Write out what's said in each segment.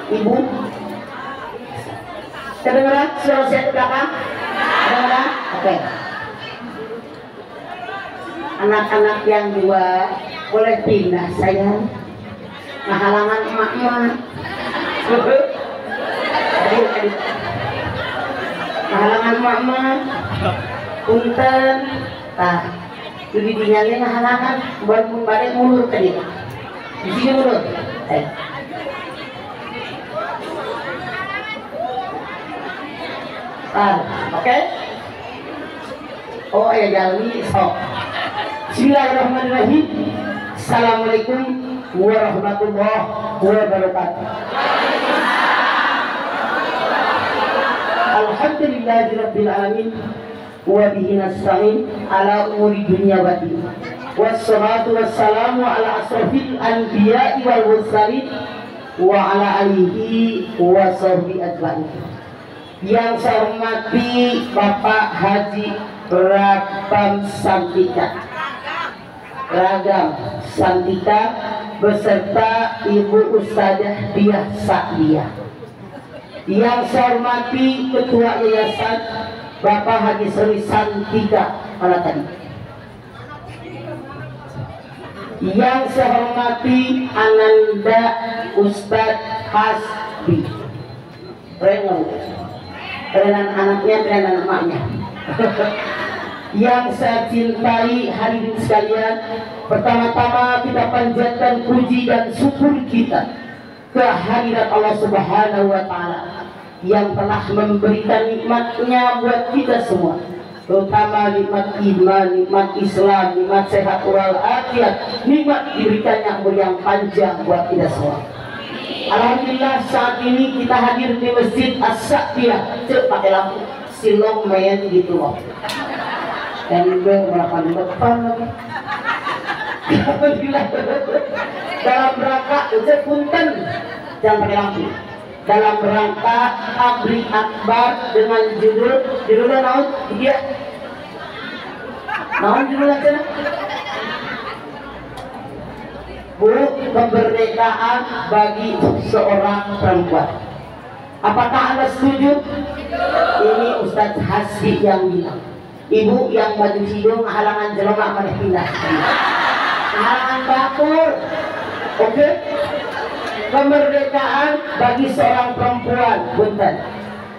Ibu kedengeran suara saya ke belakang? Kedengeran? Oke. Anak-anak yang dua boleh pindah sayang, halangan emak-emak. Halangan emak-emak punten tah jadi dinyalin halangan buat balik mulur tadi di sini mulur oke. Oh ya jalani sok. Bismillahirrahmanirrahim. Assalamualaikum warahmatullahi wabarakatuh. Alhamdulillahirabbil alamin wa bihi nasta'in ala umuri dunya wa din. Wassalatu wassalamu ala asrofil anbiya'i wal mursalin wa ala alihi wa sahbihi ajma'in. Yang saya hormati Bapak Haji Ragam Santika beserta Ibu Ustadzah Diah Sa'diyah. Yang saya hormati Ketua Yayasan Bapak Haji Sri Santika mana tadi. Yang saya hormati Ananda Ustadz Hasbi. Kerenan anaknya, kerenan emaknya. Yang saya cintai hadirin sekalian, pertama-tama kita panjatkan puji dan syukur kita kehadirat Allah Subhanahu wa Ta'ala yang telah memberikan nikmatnya buat kita semua, terutama nikmat iman, nikmat Islam, nikmat sehat walafiat, nikmat diberikannya umur yang panjang buat kita semua. Alhamdulillah saat ini kita hadir di Masjid As-Sa'diyah. Cek pakai lampu silong main gitu loh. Dan gue melakukan depan lagi. Alhamdulillah. Dalam rangka cek punten jangan pakai lampu. Dalam rangka tabligh akbar dengan judulnya naon dia. Naon judulnya sana? Bu, kemerdekaan bagi seorang perempuan. Apakah Anda setuju? Ini Ustadz Hasbi yang bilang. Ibu yang baju hidung halangan jeloma mana pindah. Halangan dapur. Oke? Kemerdekaan bagi seorang perempuan. Bentar.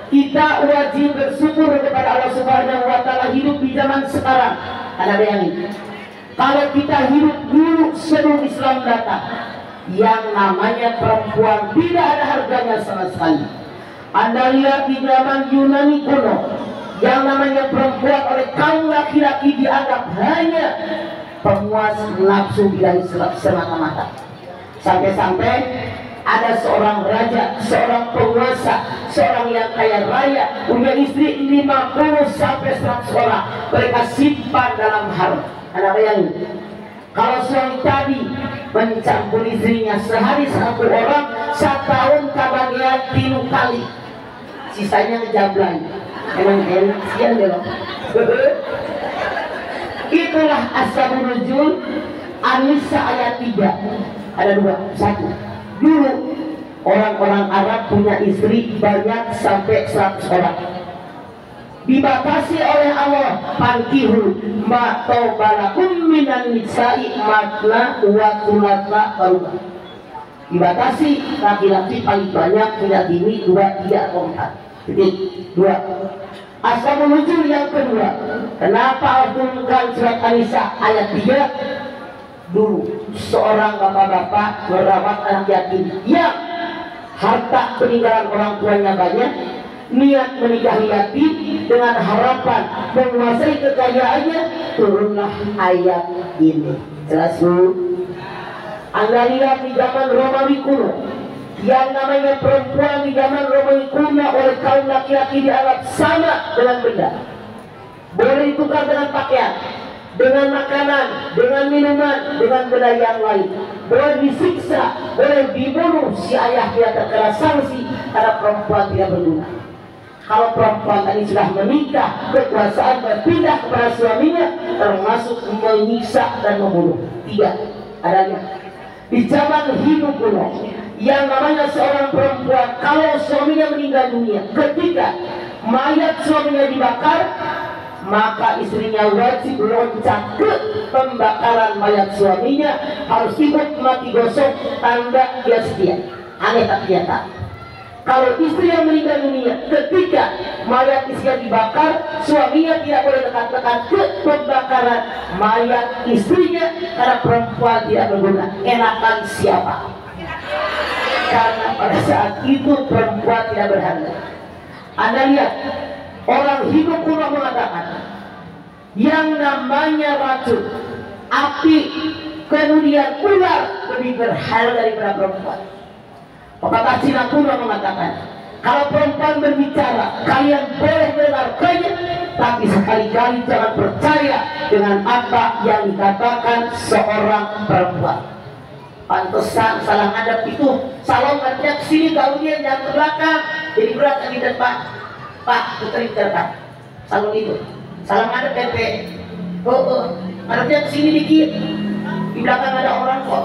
Kita wajib bersyukur kepada Allah Subhanahu wa Ta'ala hidup di zaman sekarang. Anda bayangin. Kalau kita hidup dulu sebelum Islam datang, yang namanya perempuan tidak ada harganya sama sekali. Anda lihat di zaman Yunani kuno, yang namanya perempuan oleh kaum laki-laki dianggap hanya pemuas nafsu bilahi semata-mata. Sampai-sampai ada seorang raja, seorang penguasa, seorang yang kaya raya, punya istri 50 sampai 100 orang. Mereka simpan dalam harem. Anda bayangin, kalau suami tadi mencampur istrinya sehari 1 orang, setahun kebagian 3 kali, sisanya ngejablay. Emang enak siang deh loh. Itulah asbabun nuzul An-Nisa ayat 3. Ada 2. 1. Dulu orang-orang Arab punya istri banyak sampai 100 orang. Dibatasi oleh Allah, pankihu ma tawbalakum minan nisa'i matna wa thulatha wa. Dibatasi laki-laki paling banyak punya bini 2, 3 atau 4. Jadi 2. Asbabun nuzul yang kedua, kenapa Allah turunkan surat An-Nisa ayat 3? Dulu seorang bapak-bapak merawat anak yatim yang harta peninggalan orang tuanya banyak, niat menikahi yatim dengan harapan menguasai kekayaannya, turunlah ayat ini. Jelas Bu? Anda lihat di zaman Romawi kuno, yang namanya perempuan di zaman Romawi kuno oleh kaum laki-laki dianggap sama dengan benda. Boleh ditukar dengan pakaian, dengan makanan, dengan minuman, dengan benda yang lain. Boleh disiksa, boleh dibunuh si ayah dia terkena sanksi karena perempuan tidak berguna. Kalau perempuan tadi sudah menikah, kekuasaan berpindah kepada suaminya, termasuk menyiksa dan membunuh. Tidak adanya. Di zaman Hindu kuno, yang namanya seorang perempuan meninggal dunia, ketika mayat suaminya dibakar, maka istrinya wajib loncat ke pembakaran mayat suaminya, harus ikut mati gosok, tanda dia setia. Aneh tak ternyata. Kalau istri yang meninggal dunia, ketika mayat istrinya dibakar, suaminya tidak boleh dekat-dekat ke pembakaran mayat istrinya, karena perempuan tidak berguna. Enakan siapa? Karena pada saat itu perempuan tidak berharga. Anda lihat, orang hidup kuno mengatakan yang namanya racun, api, kemudian ular lebih berharga daripada perempuan. Pepatah Cina kuno mengatakan, kalau perempuan berbicara, kalian boleh mendengarkannya, tapi sekali-kali jangan percaya dengan apa yang dikatakan seorang perempuan. Pantesan salah ngadap itu, salah ngadap sini, kalau dia jangan ke belakang, jadi berat di depan. Pak, puterin ke depan. Salon itu, salah ngadap tempe. Ngadapnya ke sini dikit, di belakang ada orang kok.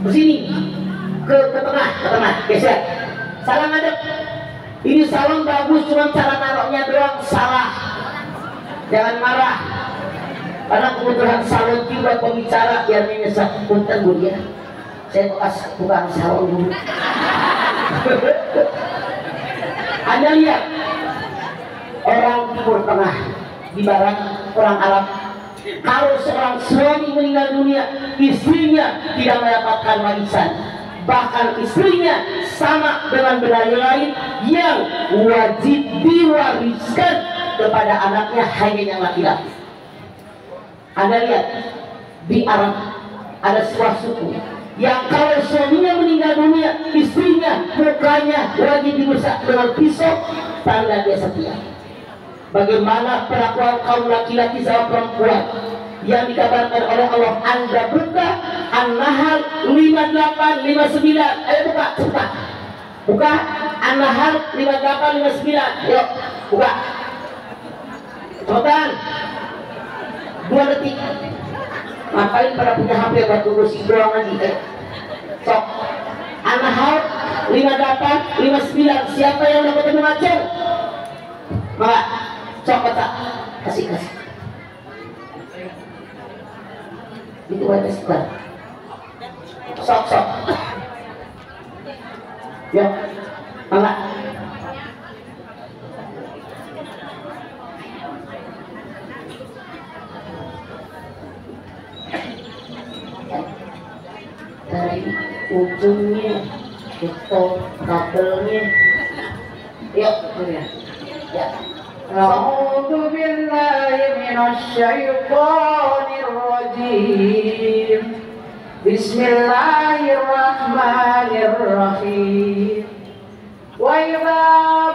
Ke sini. Ke tengah, geser. Salah ngadep. Ini salon bagus, cuma cara naruhnya doang salah. Jangan marah. Karena kebutuhan salon juga pembicara biar menyesat. Punten Bu ya. Saya bekas bukan salon dulu. Anda lihat orang Timur Tengah di Barat, orang Arab. Kalau seorang suami meninggal dunia, istrinya tidak mendapatkan warisan. Bahkan istrinya sama dengan benda lain yang wajib diwariskan kepada anaknya hanya yang laki-laki. Anda lihat di Arab ada sebuah suku yang kalau suaminya meninggal dunia, istrinya mukanya wajib dirusak dengan pisau, tanda dia setia. Bagaimana perlakuan kaum laki-laki sama perempuan yang dikabarkan oleh Allah? Anda buka An-Nahl 5859. Ayo buka cepat. Buka An-Nahl 5859. Yuk buka. Cepetan. 2 detik. Ngapain pada punya HP buat tunggu si doang lagi? Sok. An-Nahl 5859. Siapa yang dapat membaca? Maka sok baca. Kasih. Itu aja sebentar. Sok. Ya, mangga. Dari ujungnya itu kabelnya. Yuk, ya. أعوذ بالله من الشيطان الرجيم بسم الله الرحمن الرحيم وإذا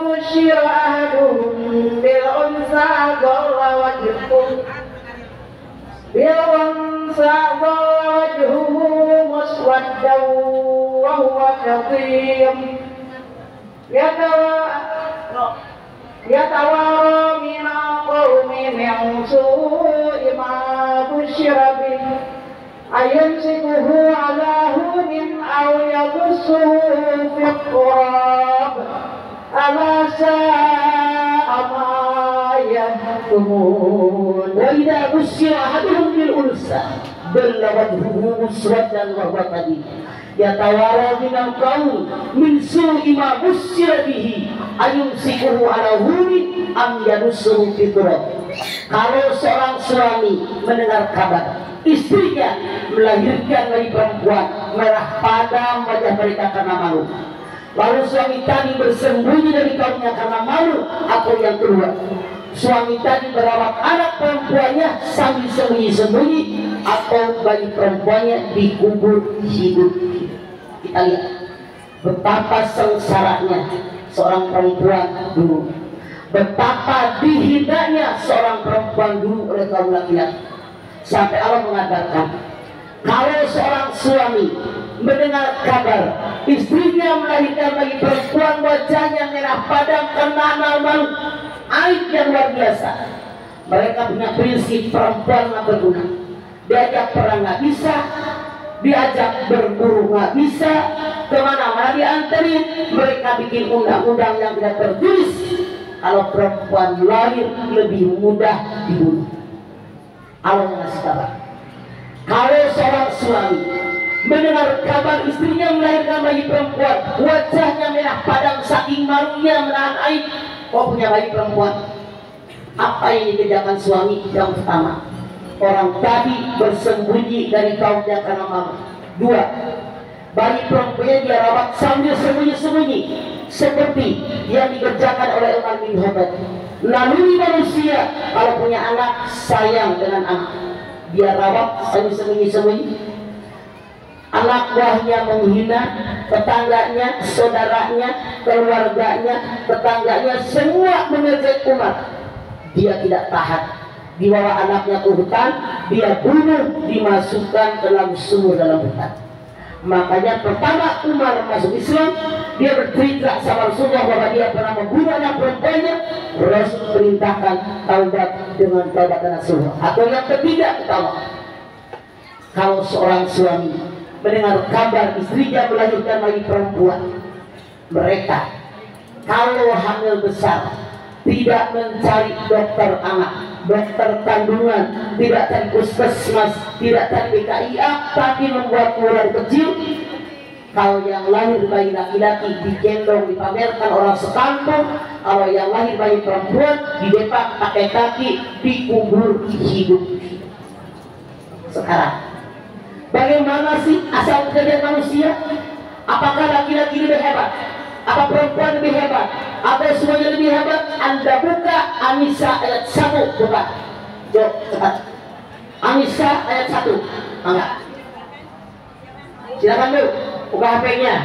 بشر أحدهم بالأنثى ظل وجهه مسودا وهو كظيم يتوارى من القوم من سوء ما بشر به أيمسكه على هون أو يدسه في التراب ألا ساء ما يحكمون وإذا بشر أحدهم بالأنثى ظل وجهه مسودا وهو كظيم yatawara minal qaum min su'i ma busyira bihi ayumsikuhu ala huni am yadussuhu fi turab. Kalau seorang suami mendengar kabar istrinya melahirkan dari perempuan, merah padam wajah mereka karena malu, lalu suami tadi bersembunyi dari kaumnya karena malu, atau yang kedua suami tadi merawat anak perempuannya sambil sembunyi-sembunyi, atau bayi perempuannya dikubur hidup. Kita lihat betapa sengsaranya seorang perempuan dulu, betapa dihinanya seorang perempuan dulu oleh kaum laki-laki, sampai Allah mengatakan kalau seorang suami mendengar kabar istrinya melahirkan bayi perempuan wajahnya merah padam karena malu, aib yang luar biasa. Mereka punya prinsip perempuan nggak berguna, diajak perang nggak bisa, diajak berburu nggak bisa, kemana-mana dianterin. Mereka bikin undang-undang yang tidak tertulis. Kalau perempuan lahir lebih mudah dibunuh. Allah yang ngasih kabar. Kalau seorang suami mendengar kabar istrinya melahirkan bayi perempuan, wajahnya merah padam saking malunya menahan air. Kau punya bayi perempuan, apa yang dikerjakan suami? Yang pertama, orang tadi bersembunyi dari kaumnya karena malu. Dua, bayi perempuannya dia rawat sambil sembunyi-sembunyi seperti yang dikerjakan oleh Umar bin Khattab. Lalu manusia kalau punya anak sayang dengan anak, dia rawat sambil sembunyi-sembunyi. Anak buahnya menghina tetangganya, saudaranya, keluarganya, tetangganya, semua mengejek Umar. Dia tidak tahan, dibawa anaknya ke hutan, dia bunuh, dimasukkan ke dalam sumur dalam hutan. Makanya pertama Umar masuk Islam, dia bercerita sama Rasulullah bahwa dia pernah membunuh anak perempuannya. Rasul perintahkan taubat dengan taubat nasuha. Atau yang ketiga, ketawa. Kalau seorang suami mendengar kabar istrinya melahirkan bayi perempuan, mereka kalau hamil besar tidak mencari dokter anak, dokter kandungan, tidak cari puskesmas, tidak cari BKIA, tapi membuat ular kecil. Kalau yang lahir bayi laki-laki digendong, dipamerkan orang sekampung. Kalau yang lahir bayi perempuan didepak pakai kaki, dikubur hidup. Sekarang bagaimana sih asal kejadian manusia? Apakah laki-laki lebih hebat? Apa perempuan lebih hebat? Apa semuanya lebih hebat? Anda buka An-Nisa ayat 1, buka. Yuk, cepat. An-Nisa ayat 1. Enggak. Silakan dulu, buka HP-nya.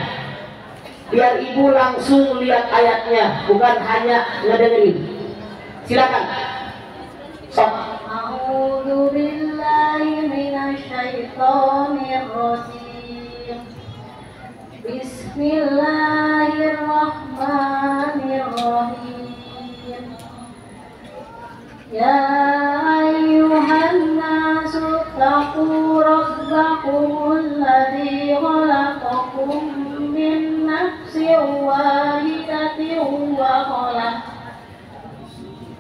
Biar ibu langsung lihat ayatnya, bukan hanya ngedengerin. Silakan. Sok. A'udzu billahi minasyaitonir rajim. Bismillahirrahmanirrahim. Ya ayyuhan nasu taqu rabbakumul ladzi khalaqakum min nafsin wahidatin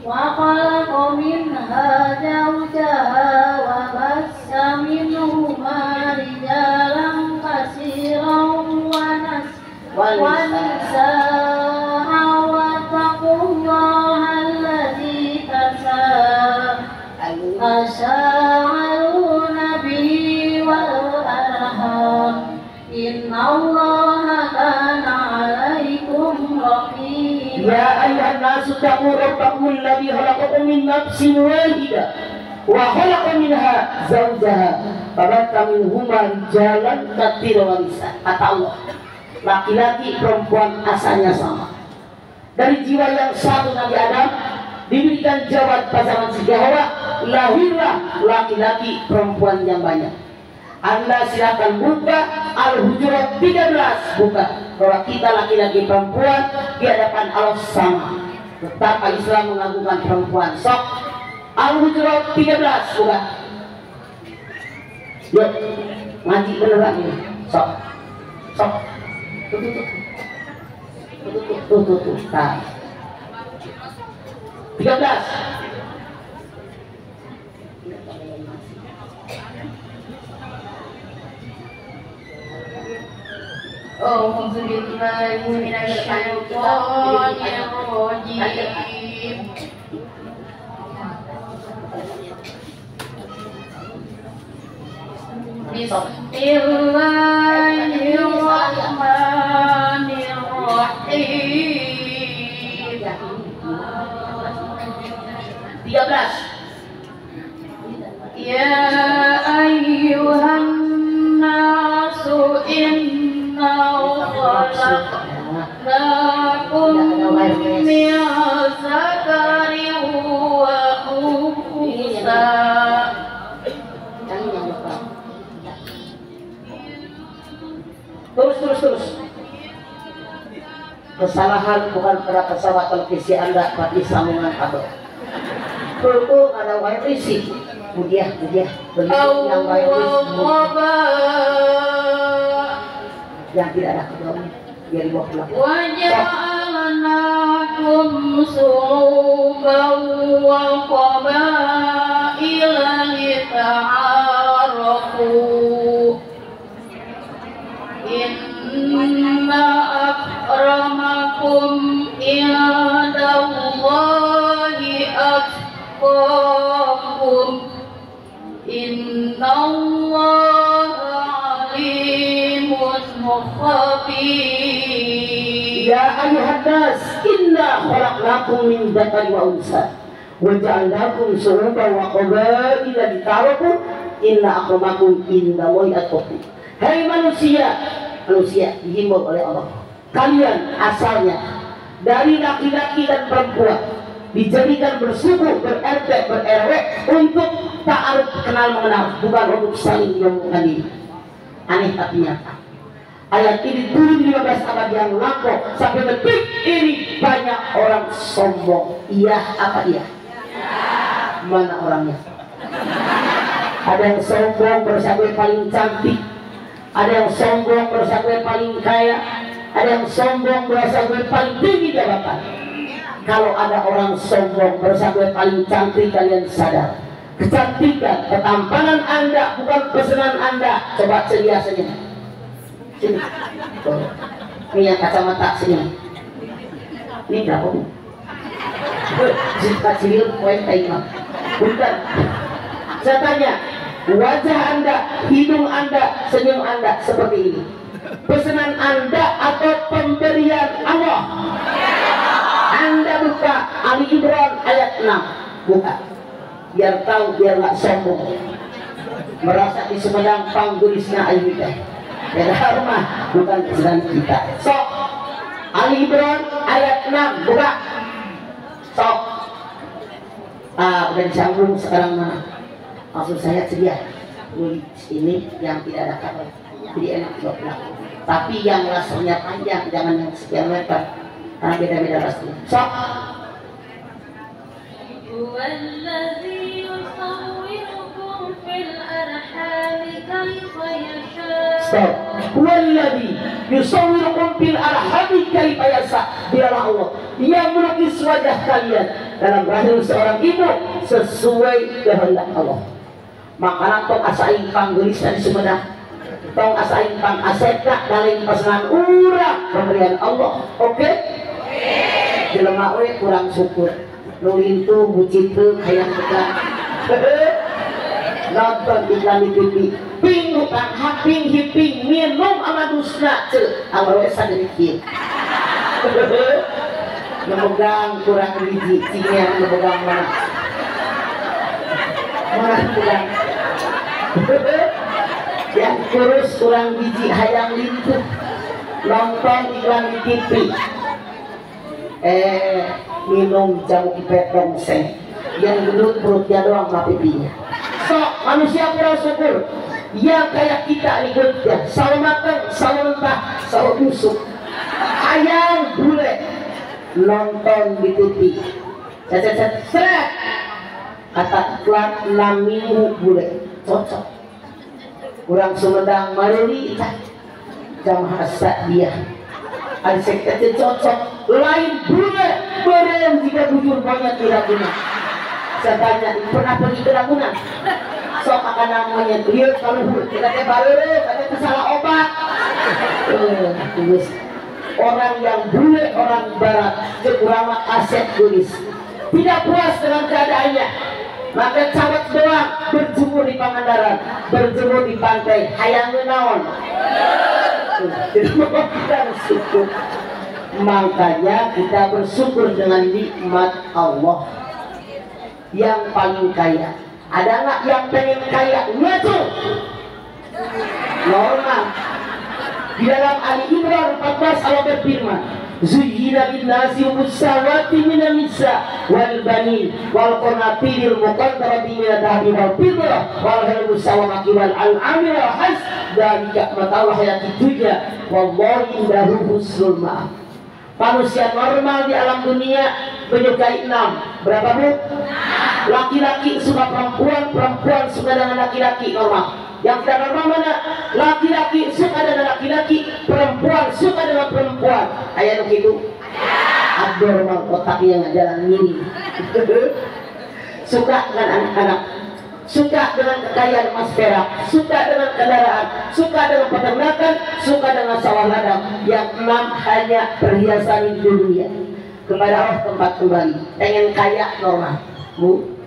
وخلق منها زوجها وبث منهما رجالا كثيرا ونساء واتقوا الله الذي تساءلون به والأرحام إن الله كان عليكم رقيبا. Ya ayuhan nasu taqu rabbakum alladzi khalaqakum min nafsin wahidah wa khalaqa minha zawjaha wa batha minhuma rijalan katsiran wa nisaa. Kata Allah, laki-laki perempuan asalnya sama. Dari jiwa yang satu Nabi Adam diberikan jawab pasangan sejawara, lahirlah laki-laki perempuan yang banyak. Anda silakan buka Al-Hujurat 13, buka bahwa kita laki-laki perempuan di hadapan Allah sama. Betapa Islam mengagungkan perempuan. Sok Al-Hujurat 13, buka. Yuk, ngaji beneran ini. Sok, sok. Tuh. Nah. 13. A'udzu billahi minasyaitonir rajim. Bismillahirrahmanirrahim. 13. Ya ayyuhan nasu inna khalaqnakum min zakarin wa unsa. Terus. Kesalahan bukan pada pesawat televisi Anda, tapi sambungan kabel. Itu ada wifi. Budiah. Beli yang wifi. yang tidak ada keduanya biar di bawah belakang. Waja'alnakum syu'uban wa qabaila lita'arafu. Inna akramakum indallahi atqakum. Innallaha alimun khabir. Ya ayuhan nas, inna khalaqnakum min dzakarin wa unsa wa ja'alnakum syu'uban wa qabaila lita'arafu. Inna akramakum indallahi atqakum. Hai manusia, manusia dihimbau oleh Allah, kalian asalnya dari laki-laki dan perempuan, dijadikan bersuku, ber-RT, ber-RW untuk ta'aruf, kenal mengenal, bukan untuk saling menyembuhkan diri. Aneh tapi nyata. Ayat ini turun 15 abad yang lampau, sampai detik ini banyak orang sombong. Iya apa iya? Mana orangnya? Ada yang sombong merasa gue paling cantik, ada yang sombong merasa gue paling kaya, ada yang sombong merasa gue paling tinggi jabatan. Kalau ada orang sombong merasa gue paling cantik, kalian sadar kecantikan, ketampanan Anda bukan pesanan Anda. Coba ceria senyum. Sini. Ini yang kacamata senyum. Ini berapa? Jika civil poin taimah. Bukan. Saya tanya, wajah Anda, hidung Anda, senyum Anda seperti ini, pesanan Anda atau pemberian Allah? Anda buka Ali Imran ayat 6, buka, biar tahu, biar nggak sombong, merasa di Sumedang panggulisnya Ayudah, biar rumah bukan pesanan kita. Sok Ali Imran ayat 6, buka. Sok. Udah disambung sekarang mana? Maksud saya ceria, ini yang tidak ada kata, jadi enak buat pelaku. Tapi yang rasanya panjang, jangan yang sekian meter, karena beda-beda rasanya. Sok. Stop. Walladzi yusawwirukum fil arhami kaifa yasha. Dialah Allah yang melukis wajah kalian dalam rahim seorang ibu sesuai kehendak Allah. Makanya tong asain panggelis di Sumedang, tong asain pang aseta dalam pesanan urang pemberian Allah. Oke? Jelema we kurang syukur. Nu lintu bucit teu hayang tegang. Nonton iklan di TV. Ping bukan haping hiping minum ama dusna ceu. Amar we sadeueur kieu. Memegang kurang biji, cinya memegang mana? Mana kurang? Yang kurus kurang biji, hayang lintuh. Nonton iklan di TV. Minum jamu ipetong seng. Yang gendut perutnya doang sama pipinya. Sok manusia kurang syukur. Yang kayak kita nih ya, selalu matang, selalu mentah, selalu busuk. Hayang bule. Nonton di TV. Seret. Kata iklan 6 minggu bule. Cocok. Kurang Sumedang Maruli jam hasa dia. Ada sekretnya cocok. Lain bule berem jika bujur banyak tidak guna. Saya tanya, pernah pergi ke Ragunan? Sok akan namanya dia kalau kita baru kita salah obat. Orang yang bule, orang barat, kekurangan aset tulis, tidak puas dengan keadaannya, maka cawat doang berjemur di Pangandaran, berjemur di pantai, hayang naon. Kita bersyukur. Makanya kita bersyukur dengan nikmat Allah yang paling kaya. Ada nggak yang pengen kaya? Ngaco. Normal. Di dalam Ali Imran 14 Allah berfirman, Zuyyina linnasi hubbusyahawati minan nisa wal banin wal qanatiril muqantarati minadh dhahabi wal fiddah wal khaylis sawamati wal an'ami wal has dzalika mata'ul hayatid dunya wallahu indahu husnul ma'ab. Manusia normal di alam dunia menyukai 6. Berapa bu? Laki-laki suka perempuan, perempuan suka dengan laki-laki normal. Yang tidak normal mana? Laki-laki suka dengan laki-laki, perempuan suka dengan perempuan. Ayat begitu. Abnormal, otaknya nggak jalan ini. Suka dengan anak-anak, suka dengan kekayaan emas perak, suka dengan kendaraan, suka dengan peternakan, suka dengan sawah ladang. Yang 6 hanya perhiasan di dunia. Kepada Allah tempat kembali. Pengen kaya normal, Bu.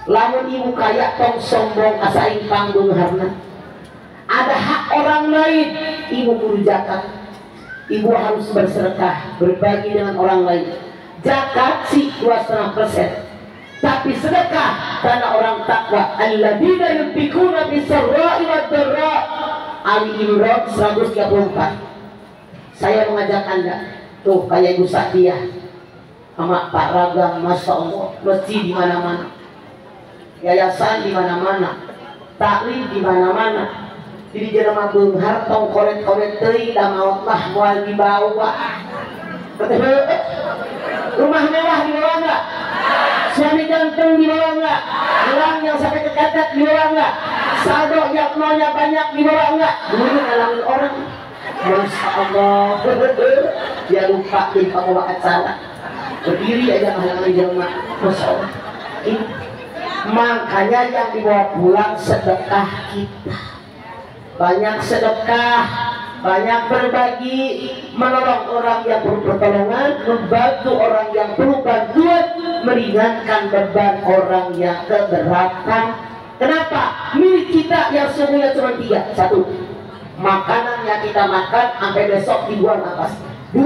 Lamun ibu kaya tong sombong asain panggung harna. Ada hak orang lain, ibu kudu zakat. Ibu harus bersedekah, berbagi dengan orang lain. Zakat sih 2,5%. Tapi sedekah karena orang takwa. Alladzina yunfikuna bis-sarra'i wad-dharra. Ali Imran 134. Saya mengajak Anda, tuh kayak Ibu Sadia sama Pak Ragam, Masya Allah, masjid di mana-mana, yayasan di mana-mana, taklim di mana-mana. Jadi jelema beunghar tong koret-koret teuing da maot mah moal dibawa. Betul. Rumah mewah dibawa enggak? Suami ganteng dibawa enggak? Gelang yang sampai ke katak dibawa enggak? Saldo yang nolnya banyak dibawa enggak? Dulu ngalangin orang. Masya Allah. Dia lupa di pembawa acara. Berdiri aja ngalangin jelema. Masya Allah. Makanya yang dibawa pulang sedekah kita. Banyak sedekah, banyak berbagi, menolong orang yang perlu pertolongan, membantu orang yang perlu bantuan, meringankan beban orang yang keberatan. Kenapa? Milik kita yang semuanya cuma 3. 1, makanan yang kita makan sampai besok dibuang atas. 2,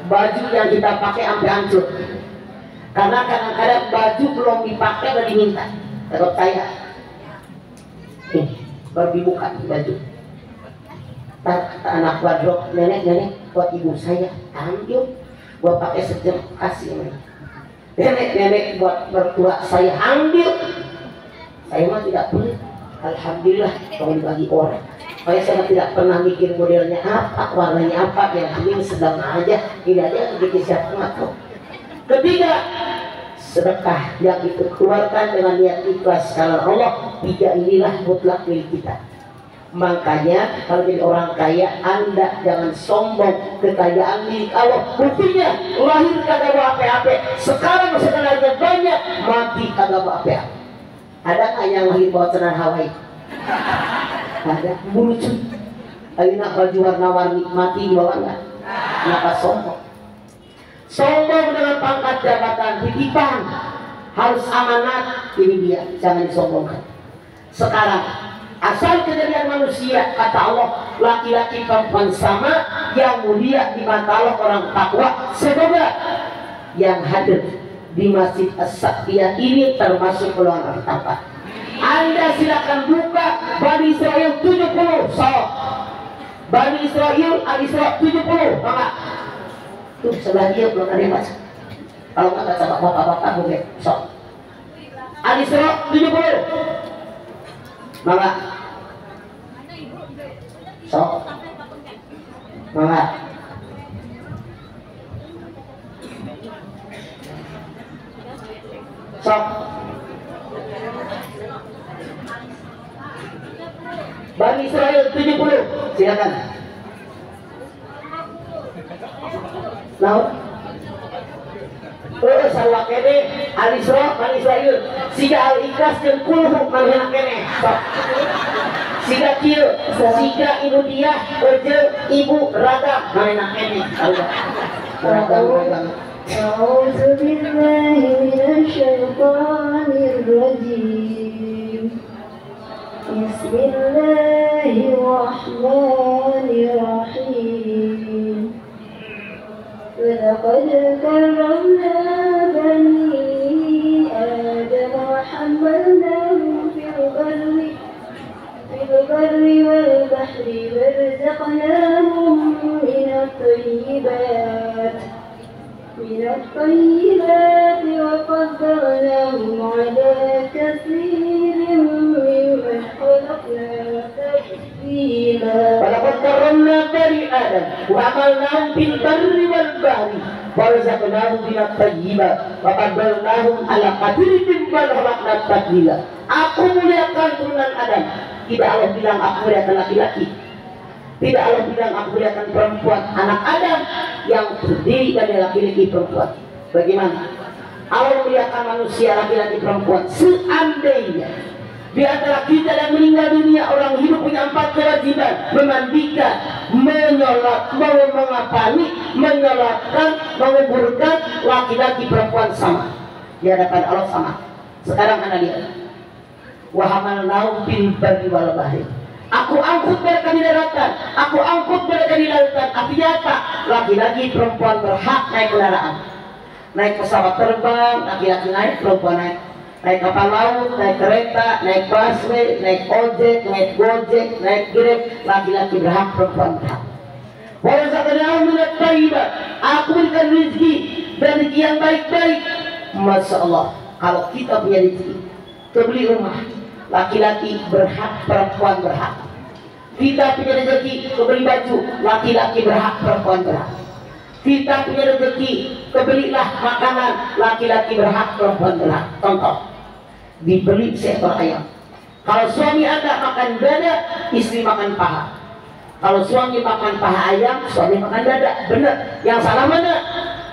baju yang kita pakai sampai hancur. Karena kadang-kadang baju belum dipakai udah diminta. Terus saya baru dibuka baju. Kata anak wardrobe, nenek buat ibu saya, ambil, gua pakai sejam kasih nenek buat mertua saya, ambil. Saya mah tidak punya, alhamdulillah kalau dibagi orang. Saya tidak pernah mikir modelnya apa, warnanya apa, yang penting sedang aja, ini aja begitu siapa nggak tahu. Ketiga, sedekah yang itu keluarkan dengan niat ikhlas karena Allah. 3 inilah mutlak milik kita. Makanya kalau jadi orang kaya, Anda jangan sombong, kekayaan milik Allah. Buktinya lahir kagak bawa apa-apa, sekarang sebenarnya banyak, mati kagak bawa apa-apa. Ada nggak yang lahir bawa celana Hawaii? Ada. Lucu. Alina baju warna-warni, mati dibawa nggak? Kenapa sombong? Sombong dengan pangkat jabatan, titipan, harus amanat. Ini dia, jangan disombongkan. Sekarang asal kejadian manusia, kata Allah, laki-laki perempuan sama, yang mulia di mata Allah orang takwa. Semoga yang hadir di Masjid As-Saktiyah ini termasuk golongan orang takwa. Anda silakan buka Bani Israel 70. So, Bani Israel Al-Isra 70. Maka tuh sebelah dia belum ada yang baca. Kalau nggak baca bapak-bapak boleh. So, Al-Isra 70. Maka so, maka so, Bani Israel 70. Silakan. Nah, sawah kene Al-Isra Bani Israel siga Al-Ikhlas jeung kulhu manehna kene. Siga kieu, siga Ibu Diah jeung Ibu Ragam manehna kene. أعوذ بالله من الشيطان الرجيم. بسم الله الرحمن الرحيم. ولقد كرمنا بني آدم وحملناهم في البر والبحر ورزقناهم من الطيبات وفضلناهم على كثير ممن خلقنا تفضيلا. ولقد كرمنا بني آدم وحملناهم في البر والبحر ورزقناهم من الطيبات وفضلناهم على كثير ممن خلقنا تفضيلا. Aku muliakan turunan Adam Tidak Allah bilang aku muliakan laki-laki. Tidak Allah bilang aku muliakan perempuan. Anak Adam yang terdiri dari laki-laki perempuan. Bagaimana? Allah muliakan manusia laki-laki perempuan. Seandainya di antara kita yang meninggal dunia, orang hidup punya 4 kewajiban: memandikan, menyolat, mengapani, menyolatkan, menguburkan. Laki-laki perempuan sama di hadapan Allah, sama. Sekarang anak lihat, wa hamalnahu fil barri wal bahri. Aku angkut mereka di daratan, aku angkut mereka di lautan. Artinya apa? Laki-laki perempuan berhak naik kendaraan. Naik pesawat terbang, laki-laki naik, perempuan naik. Naik kapal laut, naik kereta, naik busway, naik ojek, naik gojek, naik grab. Laki-laki berhak, perempuan berhak. Aku berikan rezeki dan rezeki yang baik-baik. Masya Allah, kalau kita punya rezeki, kita beli rumah, laki-laki berhak, perempuan berhak. Kita punya rezeki, kita beli baju, laki-laki berhak, perempuan berhak. Kita punya rezeki, kebelilah makanan, laki-laki berhak, perempuan berhak. Contoh, dibeli seekor ayam. Kalau suami Anda makan dada, istri makan paha. Kalau suami makan paha ayam, suami makan dada. Benar. Yang salah mana?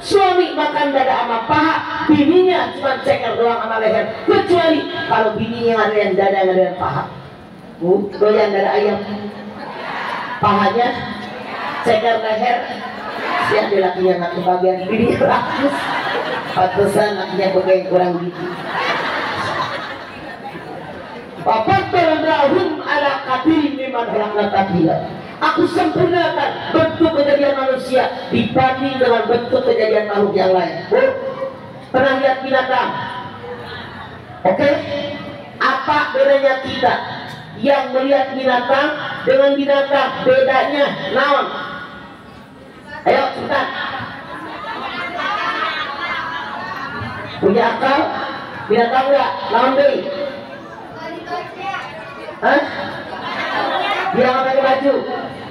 Suami makan dada sama paha, bininya cuma ceker doang sama leher. Kecuali kalau bininya ada yang dada, ada yang paha. Doyan dada ayam, pahanya ceker leher. Siap di lakinya nggak kebagian, bininya rakus. Pantesan lakinya pegang kurang gitu. Bapak terendahum ala katirin memang halakna takila. Aku sempurnakan bentuk kejadian manusia dibanding dengan bentuk kejadian makhluk yang lain. Pernah lihat binatang? Oke? Apa bedanya kita yang melihat binatang dengan binatang? Bedanya naon? Ayo cepetan. Punya akal? Binatang enggak? Naon deh? Hah? Dia nggak pakai baju.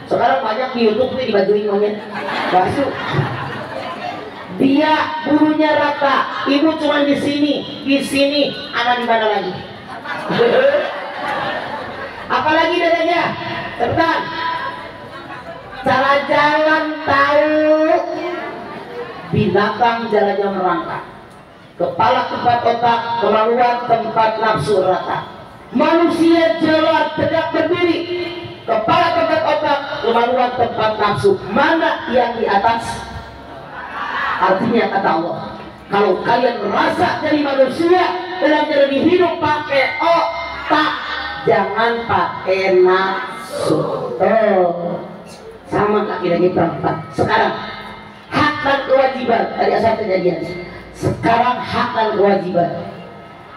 Sekarang banyak di YouTube nih dibajuin monyet. Baju. Dia bulunya rata, ibu cuma di sini, anak di mana lagi? Apalagi dadanya? Cepetan. Cara jalan tahu. Binatang jalannya merangkak. Kepala tempat otak, kemaluan tempat nafsu rata. Manusia jalan tegak berdiri, kepala tempat otak, kemaluan tempat nafsu. Mana yang di atas? Artinya kata Allah, kalau kalian merasa jadi manusia dalam jadi hidup pakai otak, jangan pakai nafsu. Sama laki-laki perempuan. Sekarang hak dan kewajiban dari asal kejadian. Sekarang hak dan kewajiban.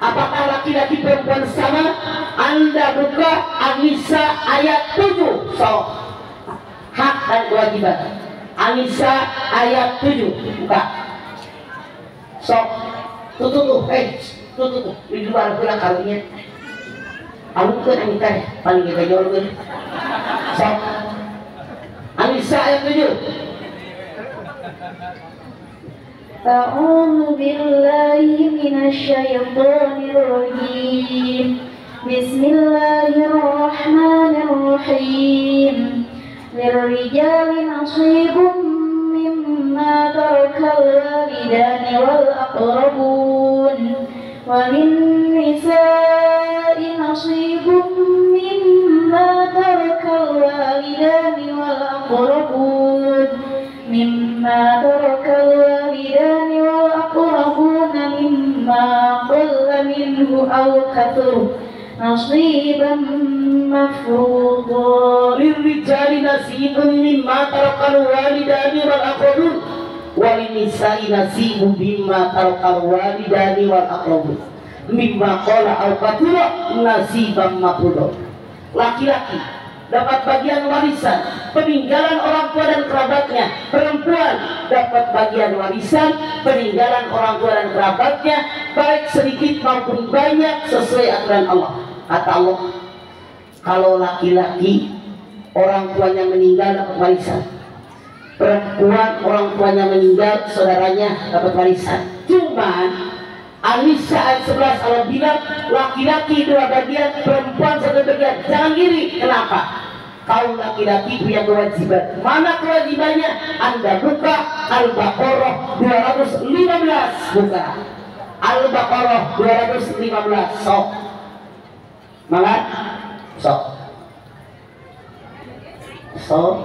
Apakah laki-laki perempuan sama? Anda buka An-Nisa ayat 7. So, hak dan kewajiban. An-Nisa ayat 7. Buka. So, tutup. Tutup. Di luar pula karunya. Alungkeun Anita ya, paling kita jolkeun. So, An-Nisa ayat 7. أعوذ بالله من الشيطان الرجيم بسم الله الرحمن الرحيم للرجال نصيب مما ترك الوالدان والأقربون وللنساء نصيب مما ترك الوالدان والأقربون مما ترك الوالدان والأقربون مما قل منه أو كثر نصيبا مفروضا للرجال نصيب مما ترك الوالدان والأقربون وللنساء نصيب مما ترك الوالدان والأقربون مما قل أو كثر نصيبا مفروضا. Laki-laki dapat bagian warisan peninggalan orang tua dan kerabatnya. Perempuan dapat bagian warisan peninggalan orang tua dan kerabatnya, baik sedikit maupun banyak sesuai aturan Allah. Kata Allah, kalau laki-laki orang tuanya meninggal dapat warisan, perempuan orang tuanya meninggal saudaranya dapat warisan. Cuman An-Nisa ayat 11 Allah bilang laki-laki 2 bagian, perempuan 1 bagian. Jangan iri. Kenapa? Kaum laki-laki punya kewajiban. Mana kewajibannya? Anda buka Al-Baqarah 215. Buka Al-Baqarah 215. Sok mangat. Sok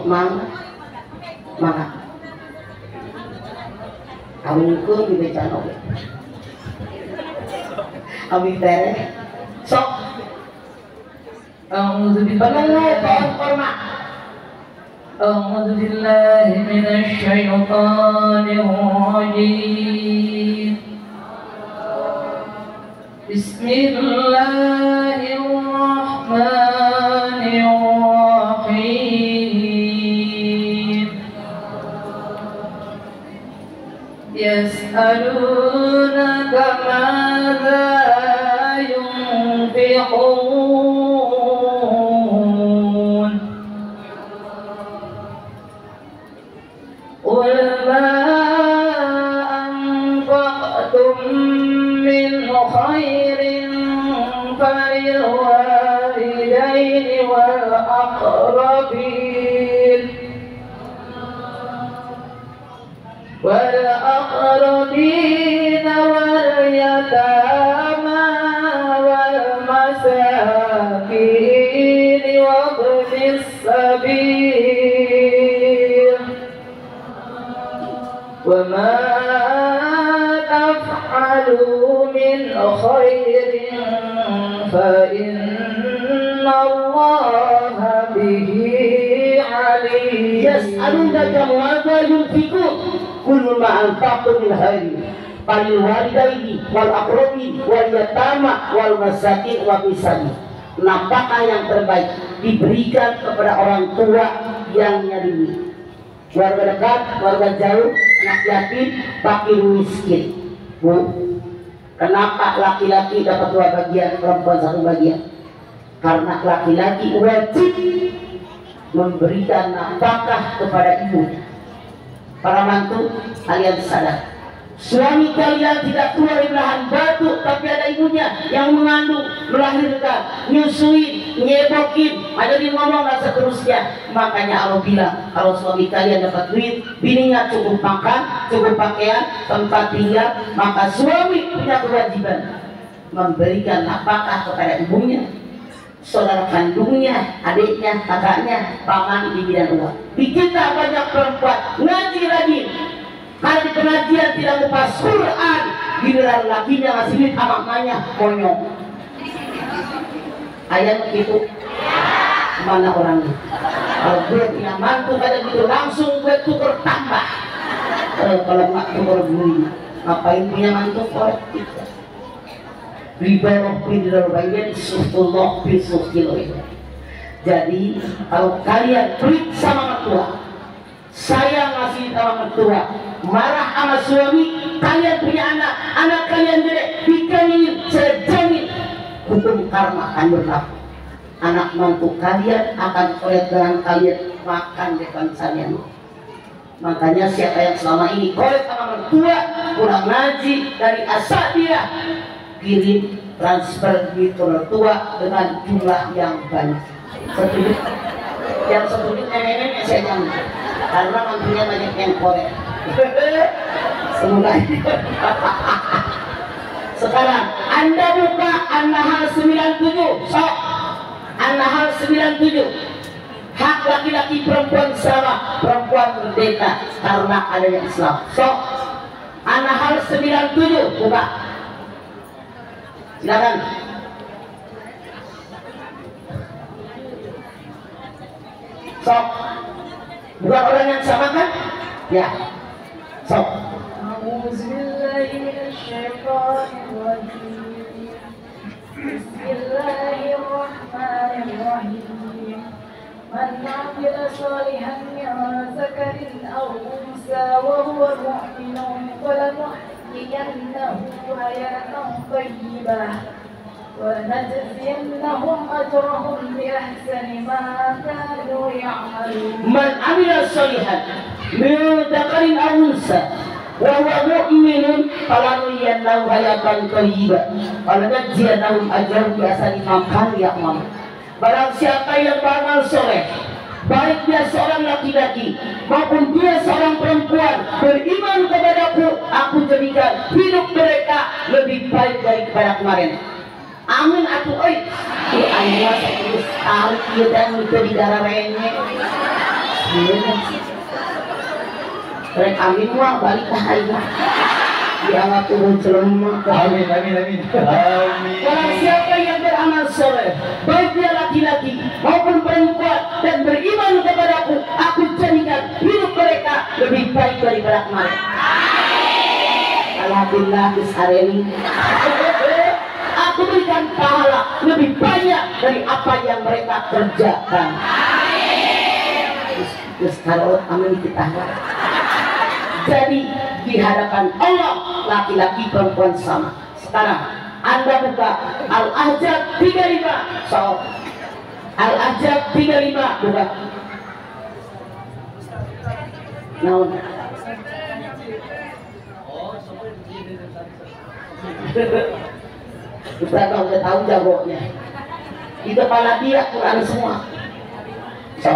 mangat. Amingku dibaca nopo. Amin tere. Sok. A'udzu billahi minasy syaithanir rajim. Bismillahirrahmanirrahim. Yas'alunaka madza yunfiqun qul ma anfaqtum min khairin falilwalidaini wal aqrabin والأقربين واليتامى والمساكين وابن السبيل وما تفعلوا من خير فإن الله به عليم. يسألونك ماذا ينفقون قل ما أنفقتم من خير فللوالدين والأقربين واليتامى والmasakin wabnis sabil. Nafkah yang terbaik diberikan kepada orang tua yang nyari, keluarga dekat, keluarga jauh, anak yatim, fakir miskin. Bu, kenapa laki-laki dapat 2 bagian, perempuan 1 bagian? Karena laki-laki wajib memberikan nafkah kepada ibunya. Para mantu, kalian sadar, suami kalian tidak keluar dari belahan batu, tapi ada ibunya yang mengandung, melahirkan, nyusuin, nyebokin, ada di ngomong dan seterusnya. Makanya Allah bilang, kalau suami kalian dapat duit, bininya cukup makan, cukup pakaian, tempat tinggal, maka suami punya kewajiban memberikan nafkah kepada ibunya, saudara kandungnya, adiknya, kakaknya, paman, bibi dan uang. Di kita banyak perempuan ngaji rajin, karena di pengajian tidak ngupas Quran, giliran lakinya ngasih duit sama emaknya monyong. Ayat begitu. Mana orangnya? Kalau gue punya mantu kayak gitu langsung gue tuker tambah. Kalau mak tuker beli, ngapain punya mantu korek? Ribaroh pindah bagian sufullah bisufil. Jadi kalau kalian pelit sama mertua, saya ngasih sama mertua, marah sama suami, kalian punya anak, anak kalian gede, dikaliin, saya jamin hukum karma akan berlaku. Anak mantu kalian akan kolek dengan kalian makan depan kalian. Makanya siapa yang selama ini kolek sama mertua, kurang ngaji dari asal dia, kirim transfer di mertua dengan jumlah yang banyak. Setuju? Yang setuju nenek-nenek saya jangan, karena mantunya banyak yang kolek. Semoga sekarang Anda buka An-Nahl 97. Sok An-Nahl 97. Hak laki-laki perempuan sama, perempuan merdeka karena adanya Islam. Sok An-Nahl 97 buka. Silakan. Sok bukan orang yang sama kan? Ya. Sok. Bismillahirrahmanirrahim. Man 'amila shalihan min dzakarin aw unsa wa huwa mu'minun falanuhyiyannahu hayatan thayyibah wa najziyannahum ajrahum bi ahsani ma kanu ya'malun. Man 'amila shalihan min dzakarin aw unsa wa huwa mu'minun falanuhyiyannahu hayatan thayyibah wa lanajziyannahum ajrahum bi ahsani ma kanu ya'malun. Barang siapa yang beramal soleh, baik dia seorang laki-laki maupun dia seorang perempuan, beriman kepadaku, aku jadikan hidup mereka lebih baik daripada kemarin. Amin atuh euy. Ieu aya terus tarik ieu teh itu di darah rene. Rek amin mah balik ka hayang. Dianggap turun celema. Amin, amin, amin. Amin. Barang siapa yang beramal soleh, baik dia laki-laki maupun perempuan, dan beriman kepadaku, aku jadikan hidup mereka lebih baik daripada kemarin. Alhamdulillah bisareni. Aku berikan pahala lebih banyak dari apa yang mereka kerjakan. Terus kalau amin kita. Jadi di hadapan Allah laki-laki perempuan sama. Sekarang Anda buka Al-Ahzab 35. So, Al-Ahzab 35 buka. Naon? Ustaz udah tahu jagonya. Di kepala dia Quran semua. So,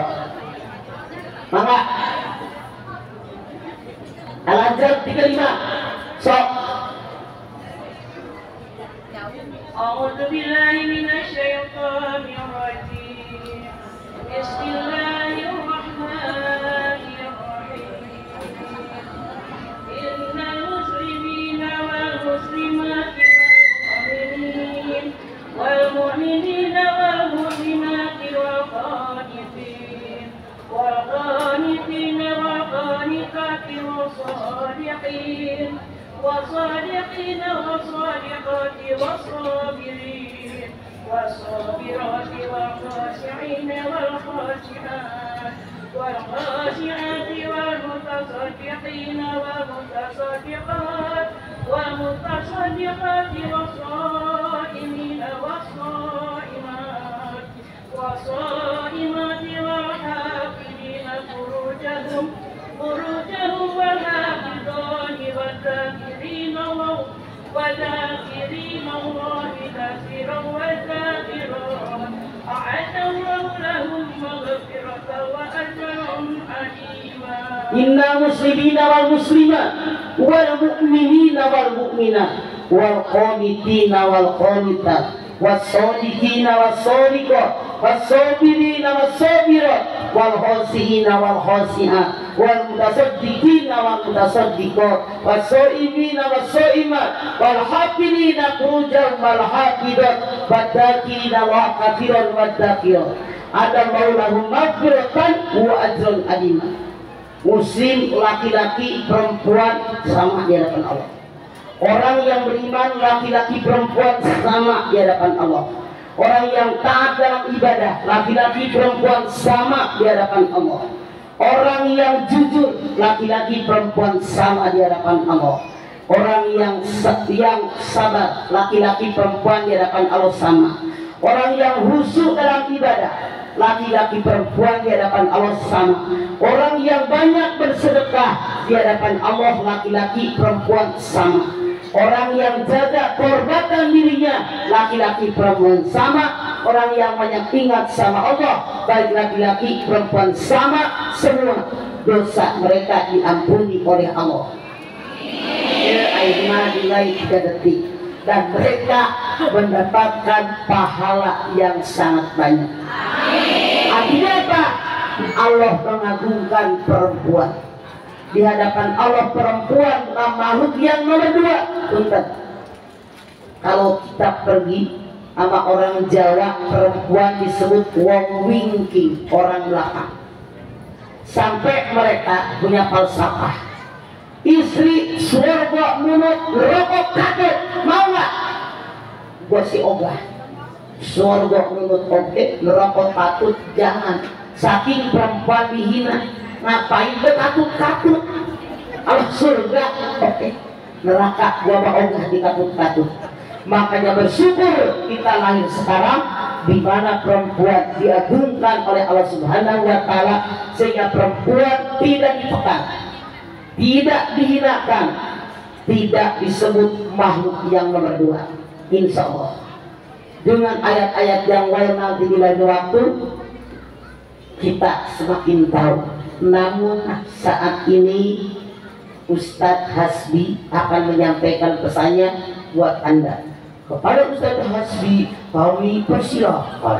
maka Al-Ahzab 35. So, أعوذ بالله من الشيطان الرجيم بسم الله الرحمن الرحيم إن المسلمين والمسلمات والمؤمنين والمؤمنات والقانتين والقانتين والقانتات والصادقين والصادقين والصادقات والصابرين والصابرات والخاشعين والخاشعات والخاشعات والمتصدقين والمتصدقات والمتصدقات والصائمين والصائمات والصائمات والحافظين فروجهم والحافظات والذاكرين الله كثيرا والذاكرات أعد الله لهم مغفرة وأجرا عظيما. إن المسلمين والمسلمات والمؤمنين والمؤمنات والقانتين والقانتات والصادقين والصادقات والصابرين والصابرات والخاشعين والخاشعات والمتصدقين والمتصدقات والصائمين والصائمات والحافظين فروجهم والحافظات والذاكرين الله كثيرا والذاكرات adallahu lahum maghfiratan wa ajrun azim. Muslim laki-laki perempuan sama di hadapan Allah. Orang yang beriman laki-laki perempuan sama di hadapan Allah. Orang yang taat dalam ibadah laki-laki perempuan sama di hadapan Allah. Orang yang jujur laki-laki perempuan sama di hadapan Allah. Orang yang sabar laki-laki perempuan di hadapan Allah sama. Orang yang khusyuk dalam ibadah laki-laki perempuan di hadapan Allah sama. Orang yang banyak bersedekah di hadapan Allah laki-laki perempuan sama. Orang yang jaga kehormatan dirinya laki-laki perempuan sama. Orang yang banyak ingat sama Allah baik laki-laki perempuan sama, semua dosa mereka diampuni oleh Allah. Aina nilai 3 detik dan mereka mendapatkan pahala yang sangat banyak. Artinya apa? Allah mengagungkan perempuan. Di hadapan Allah perempuan makhluk yang nomor 2. Punten. Kalau kita pergi sama orang Jawa, perempuan disebut wong wingking, orang belakang. Sampai mereka punya falsafah. Istri surga munut rokok katut, mau nggak? Gua si ogah. Surga munut oke, rokok katut jangan. Saking perempuan dihina. Ngapain berkatut-katut? Allah surga oke, neraka gua mau ogah dikatut-katut. Makanya bersyukur kita lahir sekarang di mana perempuan diagungkan oleh Allah Subhanahu wa taala sehingga perempuan tidak ditekan. tidak dihinakan, tidak disebut makhluk yang nomor dua. Insya Allah dengan ayat-ayat yang lain nanti di lain waktu kita semakin tahu. Namun saat ini Ustadz Hasbi akan menyampaikan pesannya buat Anda. Kepada Ustadz Hasbi kami persilahkan.